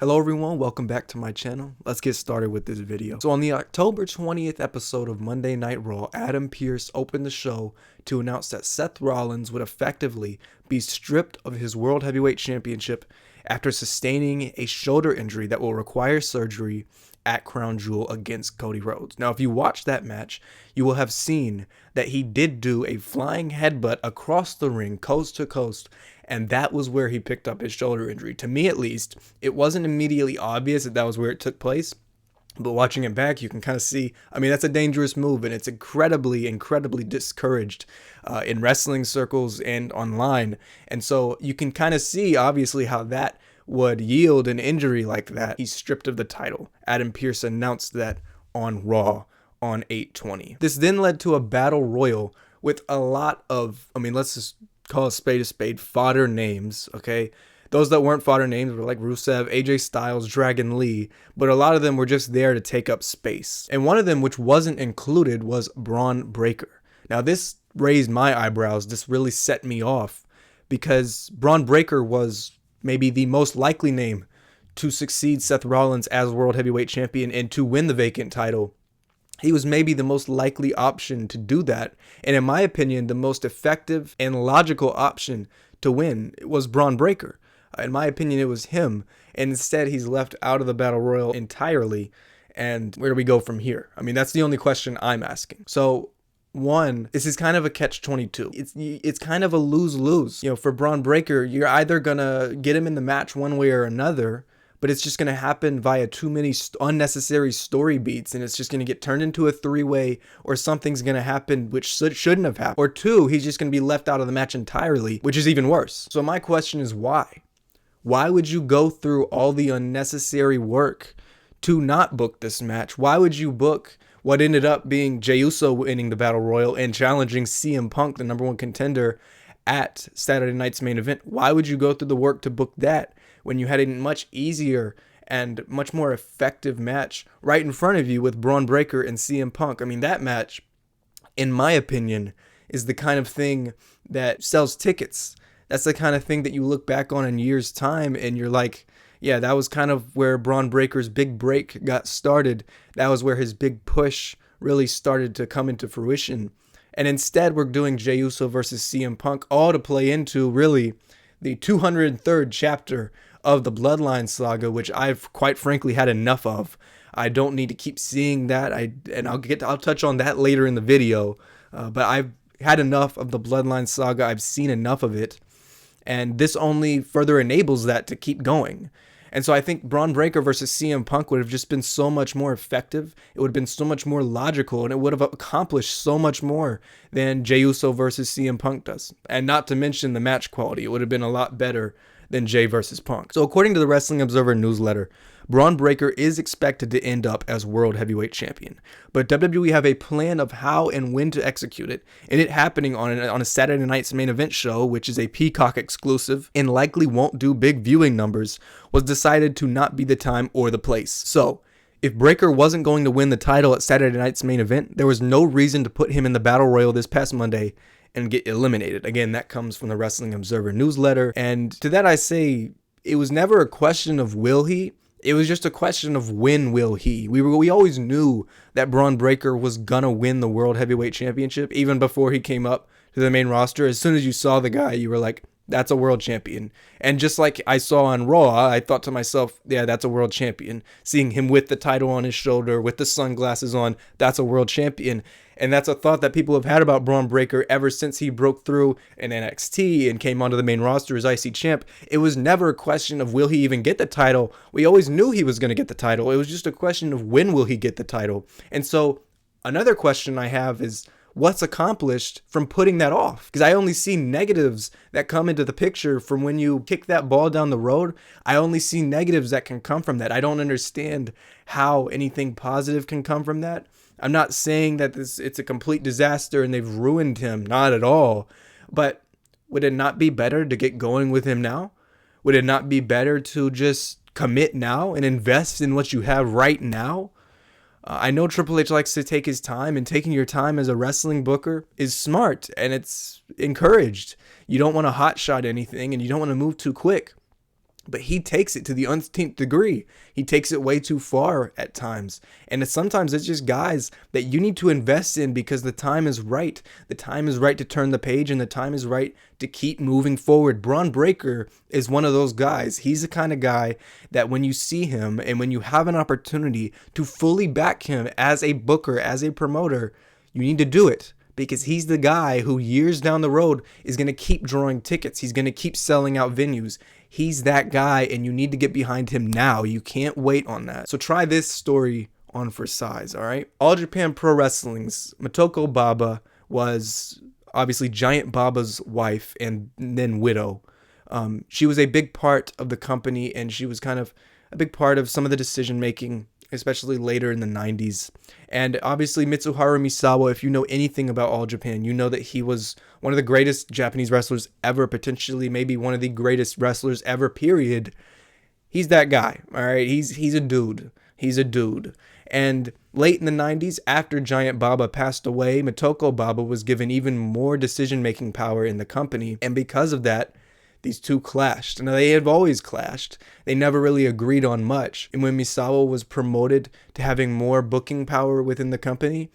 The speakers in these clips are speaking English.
Hello everyone, welcome back to my channel. Let's get started with this video. So on the October 20th episode of Monday Night Raw, Adam Pearce opened the show to announce that Seth Rollins would effectively be stripped of his World Heavyweight Championship after sustaining a shoulder injury that will require surgery at Crown Jewel against Cody Rhodes. Now, if you watch that match, you will have seen that he did do a flying headbutt across the ring, coast to coast, and that was where he picked up his shoulder injury. To me, at least, it wasn't immediately obvious that that was where it took place, but watching it back, you can kind of see, that's a dangerous move, and it's incredibly discouraged in wrestling circles and online. And so you can kind of see, obviously, how that would yield an injury like that. He's stripped of the title. Adam Pearce announced that on Raw on 8/20. This then led to a battle royal with a lot of, let's just call a spade, fodder names, okay? Those that weren't fodder names were like Rusev, AJ Styles, Dragon Lee, but a lot of them were just there to take up space. And one of them, which wasn't included, was Bron Breakker. Now, this raised my eyebrows. This really set me off because Bron Breakker was maybe the most likely name to succeed Seth Rollins as World Heavyweight Champion and to win the vacant title. He was maybe the most likely option to do that. And in my opinion, the most effective and logical option to win was Bron Breakker. In my opinion, it was him. And instead, he's left out of the Battle Royal entirely. And where do we go from here? That's the only question I'm asking. So, one, this is kind of a catch-22. It's kind of a lose-lose. For Bron Breakker, you're either going to get him in the match one way or another, but it's just going to happen via too many unnecessary story beats, and it's just going to get turned into a three-way, or something's going to happen which shouldn't have happened. Or two, he's just going to be left out of the match entirely, which is even worse. So my question is why? Why would you go through all the unnecessary work to not book this match? Why would you book what ended up being Jey Uso winning the Battle Royal and challenging CM Punk, the number one contender, at Saturday night's main event? Why would you go through the work to book that when you had a much easier and much more effective match right in front of you with Bron Breakker and CM Punk? That match, in my opinion, is the kind of thing that sells tickets. That's the kind of thing that you look back on in years' time and you're like, yeah, that was kind of where Bron Breakker's big break got started. That was where his big push really started to come into fruition. And instead, we're doing Jey Uso versus CM Punk, all to play into really the 203rd chapter of the Bloodline saga, which I've quite frankly had enough of. I don't need to keep seeing that. I'll touch on that later in the video. But I've had enough of the Bloodline saga. I've seen enough of it. And this only further enables that to keep going. And so I think Bron Breakker versus CM Punk would have just been so much more effective. It would have been so much more logical, and it would have accomplished so much more than Jey Uso versus CM Punk does. And not to mention the match quality. It would have been a lot better than Jey versus Punk. So according to the Wrestling Observer newsletter, Bron Breakker is expected to end up as World Heavyweight Champion. But WWE have a plan of how and when to execute it, and it happening on a Saturday night's main event show, which is a Peacock exclusive and likely won't do big viewing numbers, was decided to not be the time or the place. So, if Breakker wasn't going to win the title at Saturday night's main event, there was no reason to put him in the Battle Royal this past Monday and get eliminated. Again, that comes from the Wrestling Observer newsletter. And to that I say, it was never a question of will he. It was just a question of when will he. We always knew that Bron Breakker was gonna win the World Heavyweight Championship even before he came up to the main roster. As soon as you saw the guy, you were like, that's a world champion. And just like I saw on Raw, I thought to myself, yeah, that's a world champion. Seeing him with the title on his shoulder, with the sunglasses on, that's a world champion. And that's a thought that people have had about Bron Breakker ever since he broke through in NXT and came onto the main roster as IC champ. It was never a question of will he even get the title. We always knew he was going to get the title. It was just a question of when will he get the title. And so another question I have is, what's accomplished from putting that off? Because I only see negatives that come into the picture from when you kick that ball down the road. I only see negatives that can come from that. I don't understand how anything positive can come from that. I'm not saying that it's a complete disaster and they've ruined him. Not at all. But would it not be better to get going with him now? Would it not be better to just commit now and invest in what you have right now? I know Triple H likes to take his time, and taking your time as a wrestling booker is smart, and it's encouraged. You don't want to hotshot anything, and you don't want to move too quick. But he takes it to the umpteenth degree. He takes it way too far at times. And sometimes it's just guys that you need to invest in because the time is right. The time is right to turn the page, and the time is right to keep moving forward. Bron Breakker is one of those guys. He's the kind of guy that when you see him and when you have an opportunity to fully back him as a booker, as a promoter, you need to do it. Because he's the guy who years down the road is going to keep drawing tickets. He's going to keep selling out venues. He's that guy, and you need to get behind him now. You can't wait on that. So try this story on for size, all right? All Japan Pro Wrestling's Motoko Baba was obviously Giant Baba's wife and then widow. She was a big part of the company, and she was kind of a big part of some of the decision making, especially later in the 90s. And obviously Mitsuharu Misawa, if you know anything about All Japan, you know that he was one of the greatest Japanese wrestlers ever, potentially maybe one of the greatest wrestlers ever, period. He's that guy, all right? He's a dude. He's a dude. And late in the 90s, after Giant Baba passed away, Motoko Baba was given even more decision-making power in the company. And because of that, these two clashed. Now, they have always clashed. They never really agreed on much. And when Misawa was promoted to having more booking power within the company,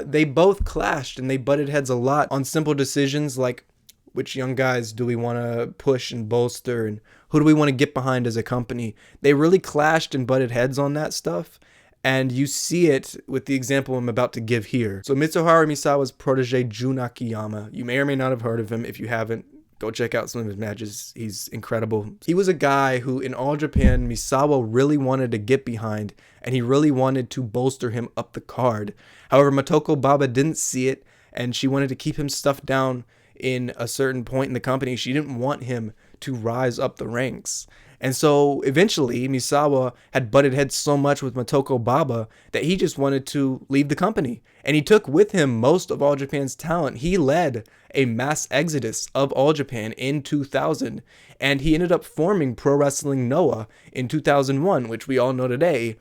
they both clashed and they butted heads a lot on simple decisions like which young guys do we want to push and bolster and who do we want to get behind as a company. They really clashed and butted heads on that stuff. And you see it with the example I'm about to give here. So Mitsuharu Misawa's protege, Jun Akiyama, you may or may not have heard of him. If you haven't, go check out some of his matches. He's incredible. He was a guy who in All Japan, Misawa really wanted to get behind, and he really wanted to bolster him up the card. However, Motoko Baba didn't see it, and she wanted to keep him stuffed down in a certain point in the company. She didn't want him to rise up the ranks. And so eventually Misawa had butted heads so much with Motoko Baba that he just wanted to leave the company. And he took with him most of All Japan's talent. He led a mass exodus of All Japan in 2000. And he ended up forming Pro Wrestling Noah in 2001, which we all know today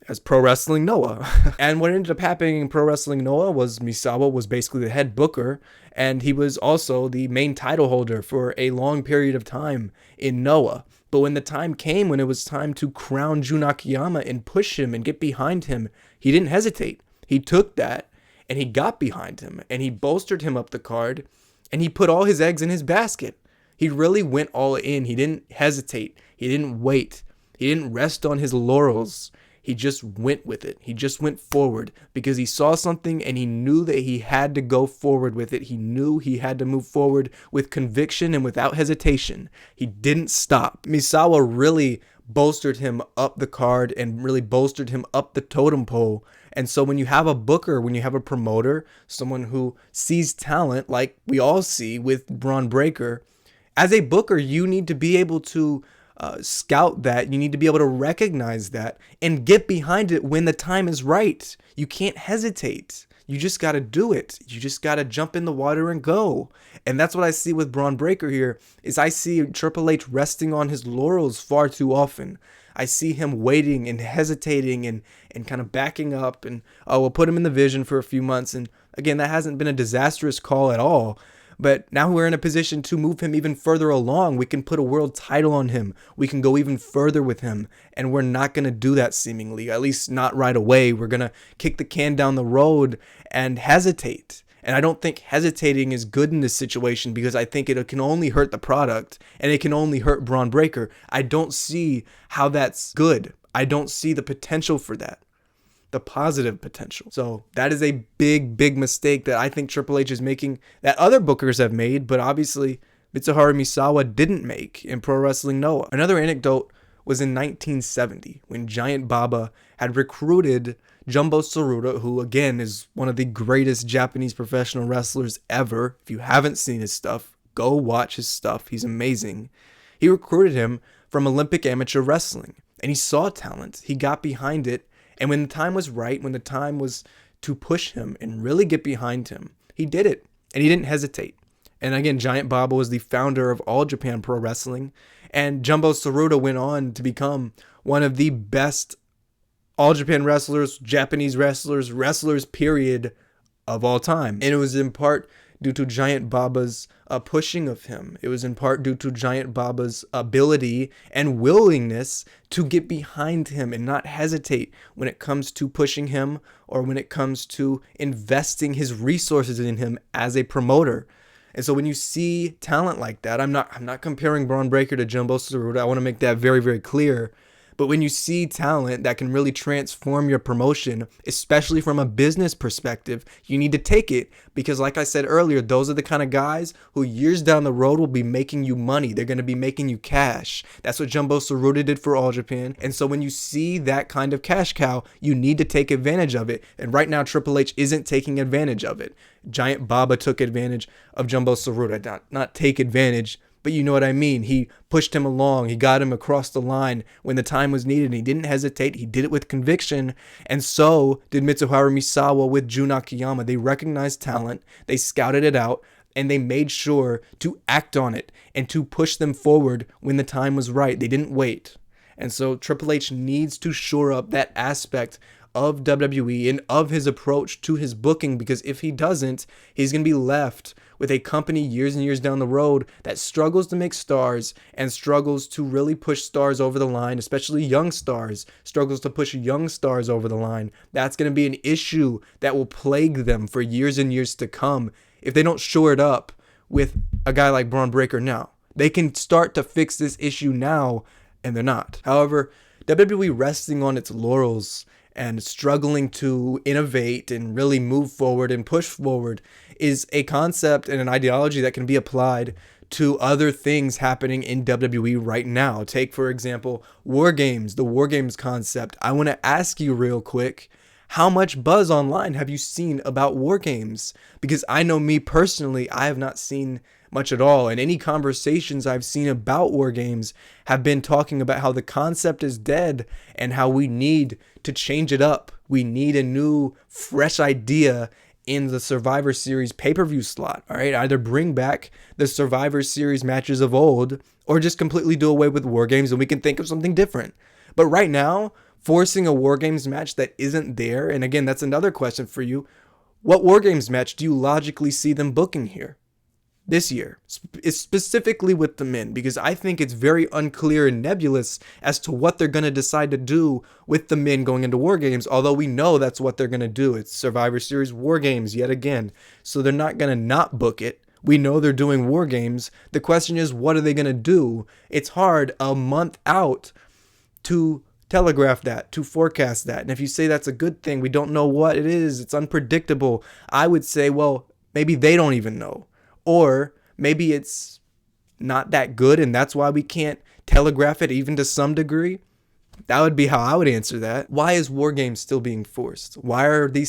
as Pro Wrestling Noah. And what ended up happening in Pro Wrestling Noah was Misawa was basically the head booker, and he was also the main title holder for a long period of time in Noah. But when the time came, when it was time to crown Jun Akiyama and push him and get behind him, he didn't hesitate. He took that and he got behind him and he bolstered him up the card and he put all his eggs in his basket. He really went all in. He didn't hesitate. He didn't wait. He didn't rest on his laurels. He just went with it. He just went forward because he saw something and he knew that he had to go forward with it. He knew he had to move forward with conviction and without hesitation. He didn't stop. Misawa really bolstered him up the card and really bolstered him up the totem pole. And so when you have a booker, when you have a promoter, someone who sees talent like we all see with Bron Breakker, as a booker, you need to be able to scout that. You need to be able to recognize that and get behind it when the time is right. You can't hesitate. You just got to do it. You just got to jump in the water and go. And that's what I see with Bron Breakker here is I see Triple H resting on his laurels far too often. I see him waiting and hesitating and kind of backing up and, oh, we'll put him in the vision for a few months. And again, that hasn't been a disastrous call at all. But now we're in a position to move him even further along. We can put a world title on him. We can go even further with him. And we're not going to do that seemingly, at least not right away. We're going to kick the can down the road and hesitate. And I don't think hesitating is good in this situation because I think it can only hurt the product and it can only hurt Bron Breakker. I don't see how that's good. I don't see the potential for that. The positive potential. So that is a big mistake that I think Triple H is making that other bookers have made, but obviously Mitsuharu Misawa didn't make in Pro Wrestling Noah. Another anecdote was in 1970 when Giant Baba had recruited Jumbo Tsuruta, who again is one of the greatest Japanese professional wrestlers ever. If you haven't seen his stuff, go watch his stuff. He's amazing. He recruited him from Olympic Amateur Wrestling and he saw talent. He got behind it. And when the time was right, when the time was to push him and really get behind him, he did it. And he didn't hesitate. And again, Giant Baba was the founder of All Japan Pro Wrestling. And Jumbo Tsuruta went on to become one of the best All Japan wrestlers, Japanese wrestlers, period, of all time. And it was in part due to Giant Baba's pushing of him. It was in part due to Giant Baba's ability and willingness to get behind him and not hesitate when it comes to pushing him or when it comes to investing his resources in him as a promoter. And so when you see talent like that, I'm not comparing Bron Breakker to Jumbo Tsuruta. I want to make that very, very clear. But when you see talent that can really transform your promotion, especially from a business perspective, you need to take it because, like I said earlier, those are the kind of guys who years down the road will be making you money. They're going to be making you cash. That's what Jumbo Tsuruta did for All Japan. And so when you see that kind of cash cow, you need to take advantage of it. And right now, Triple H isn't taking advantage of it. Giant Baba took advantage of Jumbo Tsuruta. Not take advantage, but you know what I mean. He pushed him along. He got him across the line when the time was needed. And he didn't hesitate. He did it with conviction. And so did Mitsuharu Misawa with Jun Akiyama. They recognized talent. They scouted it out. And they made sure to act on it and to push them forward when the time was right. They didn't wait. And so Triple H needs to shore up that aspect of WWE and of his approach to his booking, because if he doesn't, he's going to be left with a company years and years down the road that struggles to make stars and struggles to really push stars over the line, especially young stars, struggles to push young stars over the line. That's going to be an issue that will plague them for years and years to come if they don't shore it up with a guy like Bron Breakker now. They can start to fix this issue now, and they're not. However, WWE resting on its laurels and struggling to innovate and really move forward and push forward is a concept and an ideology that can be applied to other things happening in WWE right now. Take, for example, War Games, the War Games concept. I want to ask you real quick, how much buzz online have you seen about War Games? Because I know me personally, I have not seen much at all. And any conversations I've seen about War Games have been talking about how the concept is dead and how we need to change it up. We need a new, fresh idea in the Survivor Series pay-per-view slot. All right, either bring back the Survivor Series matches of old or just completely do away with War Games and we can think of something different. But right now, forcing a War Games match that isn't there, and again, that's another question for you. What War Games match do you logically see them booking here this year, specifically with the men? Because I think it's very unclear and nebulous as to what they're going to decide to do with the men going into War Games, although we know that's what they're going to do. It's Survivor Series War Games yet again, so they're not going to not book it. We know they're doing War Games. The question is, what are they going to do? It's hard a month out to telegraph that, to forecast that. And if you say that's a good thing, we don't know what it is, it's unpredictable, I would say, well, maybe they don't even know. Or maybe it's not that good and that's why we can't telegraph it even to some degree. That would be how I would answer that. Why is War Games still being forced? Why are they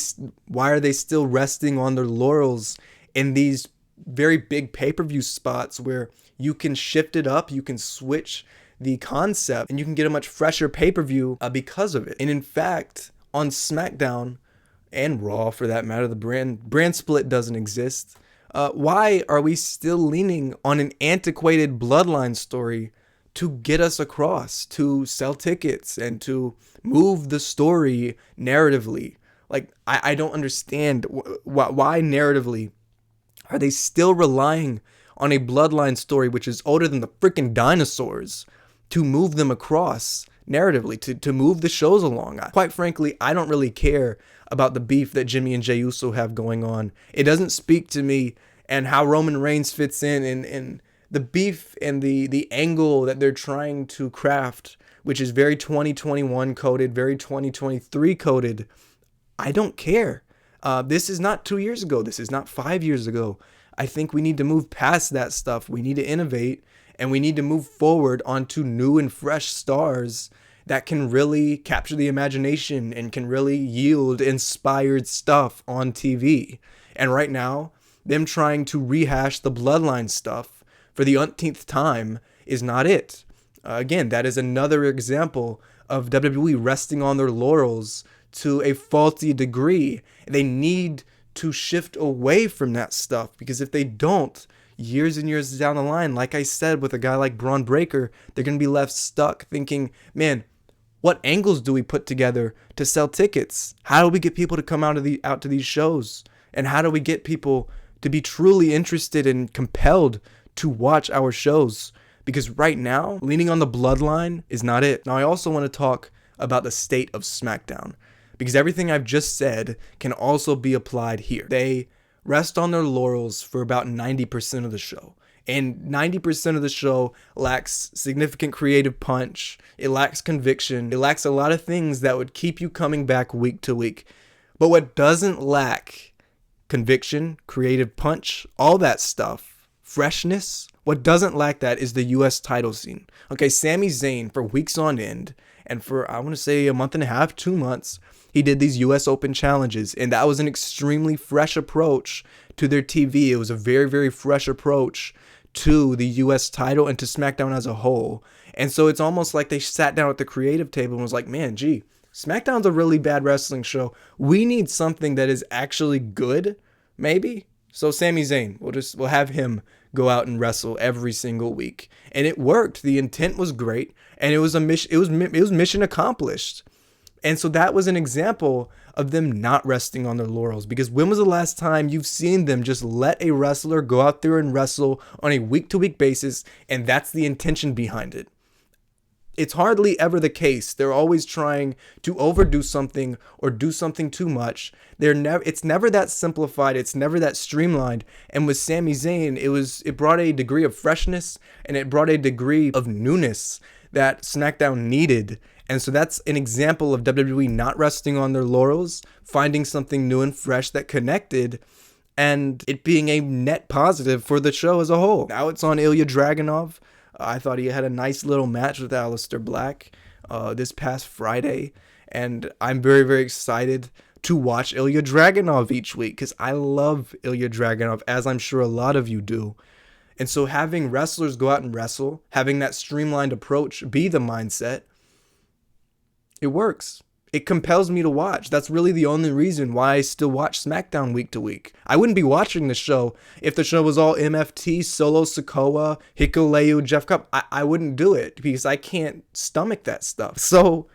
still resting on their laurels in these very big pay-per-view spots where you can shift it up, you can switch the concept, and you can get a much fresher pay-per-view because of it? And in fact, on SmackDown and Raw for that matter, the brand split doesn't exist. Why are we still leaning on an antiquated bloodline story to get us across, to sell tickets and to move the story narratively? Like, I don't understand why narratively are they still relying on a bloodline story which is older than the freaking dinosaurs to move them across narratively, to move the shows along. Quite frankly, I don't really care about the beef that Jimmy and Jey Uso have going on. It doesn't speak to me, and how Roman Reigns fits in the beef and the angle that they're trying to craft, which is very 2021 coded, very 2023 coded. I don't care. This is not 2 years ago. This is not 5 years ago. I think we need to move past that stuff. We need to innovate, and we need to move forward onto new and fresh stars that can really capture the imagination and can really yield inspired stuff on TV. And right now, them trying to rehash the bloodline stuff for the umpteenth time is not it. Again, that is another example of WWE resting on their laurels to a faulty degree. They need to shift away from that stuff, because if they don't, years and years down the line, like I said, with a guy like Bron Breakker, they're going to be left stuck thinking, man, what angles do we put together to sell tickets? How do we get people to come out to these shows? And how do we get people to be truly interested and compelled to watch our shows. Because right now, leaning on the bloodline is not it. Now, I also want to talk about the state of SmackDown, because everything I've just said can also be applied here. They rest on their laurels for about 90% of the show. And 90% of the show lacks significant creative punch. It lacks conviction. It lacks a lot of things that would keep you coming back week to week. But what doesn't lack conviction, creative punch, all that stuff, freshness, what doesn't lack that is the US title scene. Okay, Sami Zayn, for weeks on end, and for, I want to say, a month and a half, 2 months, he did these US Open challenges, and that was an extremely fresh approach to their TV. It was a very, very fresh approach to the US title and to SmackDown as a whole. And so it's almost like they sat down at the creative table and was like, man, gee, SmackDown's a really bad wrestling show. We need something that is actually good, maybe. So Sami Zayn, we'll have him go out and wrestle every single week. And it worked. The intent was great, and it was mission accomplished. And so that was an example of them not resting on their laurels, because when was the last time you've seen them just let a wrestler go out there and wrestle on a week-to-week basis, and that's the intention behind it? It's hardly ever the case. They're always trying to overdo something or do something too much. It's never that simplified. It's never that streamlined. And with Sami Zayn, it brought a degree of freshness, and it brought a degree of newness that SmackDown needed. And so that's an example of WWE not resting on their laurels, finding something new and fresh that connected, and it being a net positive for the show as a whole. Now it's on Ilya Dragunov. I thought he had a nice little match with Aleister Black this past Friday, and I'm very, very excited to watch Ilya Dragunov each week, because I love Ilya Dragunov, as I'm sure a lot of you do. And so having wrestlers go out and wrestle, having that streamlined approach be the mindset, it works. It compels me to watch. That's really the only reason why I still watch SmackDown week to week. I wouldn't be watching the show if the show was all MFT, Solo Sikoa, Hikuleu, Jeff Cobb. I wouldn't do it, because I can't stomach that stuff. So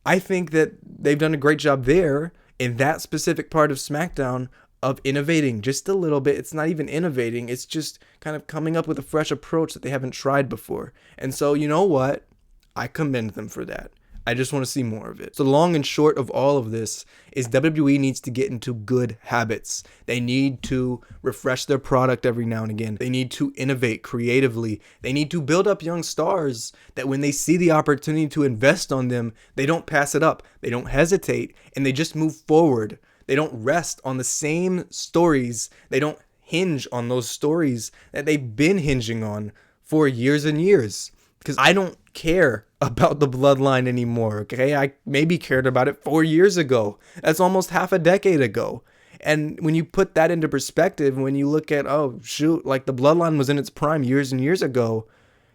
I think that they've done a great job there in that specific part of SmackDown of innovating just a little bit. It's not even innovating. It's just kind of coming up with a fresh approach that they haven't tried before. And so, you know what? I commend them for that. I just want to see more of it. So the long and short of all of this is WWE needs to get into good habits. They need to refresh their product every now and again. They need to innovate creatively. They need to build up young stars that when they see the opportunity to invest on them, they don't pass it up. They don't hesitate, and they just move forward. They don't rest on the same stories. They don't hinge on those stories that they've been hinging on for years and years. Because I don't care about the bloodline anymore, okay? I maybe cared about it 4 years ago. That's almost half a decade ago. And when you put that into perspective, when you look at, oh, shoot, like the bloodline was in its prime years and years ago,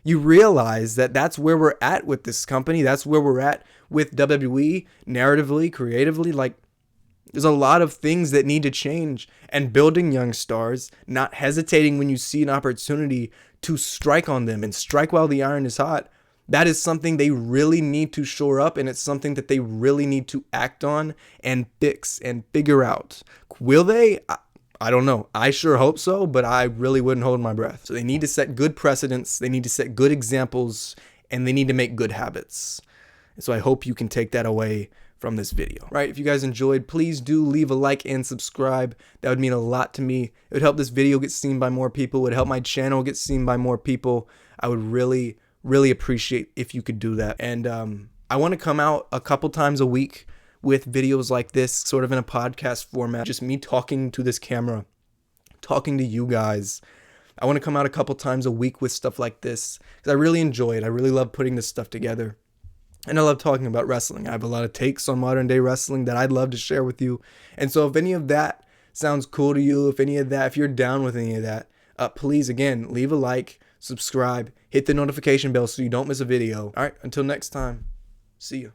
you realize that that's where we're at with this company. That's where we're at with WWE, narratively, creatively. Like, there's a lot of things that need to change, and building young stars, not hesitating when you see an opportunity to strike on them and strike while the iron is hot. That is something they really need to shore up, and it's something that they really need to act on and fix and figure out. Will they? I don't know. I sure hope so, but I really wouldn't hold my breath. So they need to set good precedents, they need to set good examples, and they need to make good habits. So I hope you can take that away from this video. Right, if you guys enjoyed, please do leave a like and subscribe. That would mean a lot to me. It would help this video get seen by more people. It would help my channel get seen by more people. I would really appreciate if you could do that. And I want to come out a couple times a week with videos like this, sort of in a podcast format, just me talking to this camera, talking to you guys. I want to come out a couple times a week with stuff like this, because I really enjoy it. I really love putting this stuff together. And I love talking about wrestling. I have a lot of takes on modern day wrestling that I'd love to share with you. And so if any of that sounds cool to you, if you're down with any of that, please, again, leave a like, subscribe, hit the notification bell so you don't miss a video. All right, until next time, see you.